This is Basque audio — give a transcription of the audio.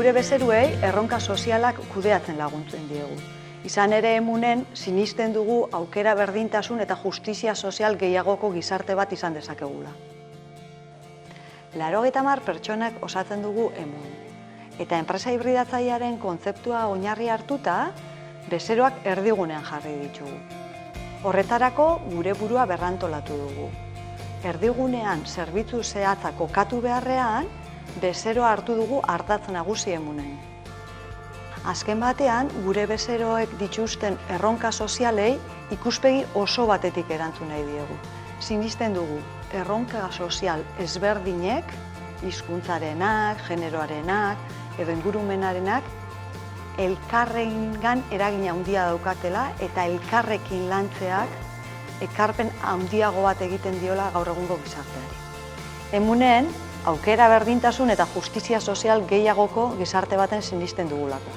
Gure bezeruei erronka sozialak kudeatzen laguntzen diegu. Izan ere emunen sinisten dugu aukera berdintasun eta justizia sozial gehiagoko gizarte bat izan dezakegula. 90 pertsonak osatzen dugu emun. Eta enpresa hibridatzailearen kontzeptua oinarri hartuta, bezeroak erdigunean jarri ditugu. Horretarako gure burua berrantolatu dugu. Erdigunean zerbitzu zehatza kokatu beharrean, bezeroa hartu dugu ardatz nagusi emunen. Azken batean, gure bezeroek dituzten erronka sozialei ikuspegi oso batetik erantzun nahi diegu. Sinisten dugu, erronka sozial ezberdinek, hizkuntzarenak, generoarenak edo ingurumenarenak, elkarrengan eragina handia daukatela eta elkarrekin lantzeak ekarpen handiago bat egiten diola gaur egungo gizarteari. Emunen, aukera berdintasun eta justizia sozial gehiagoko gizarte baten sinisten dugulako.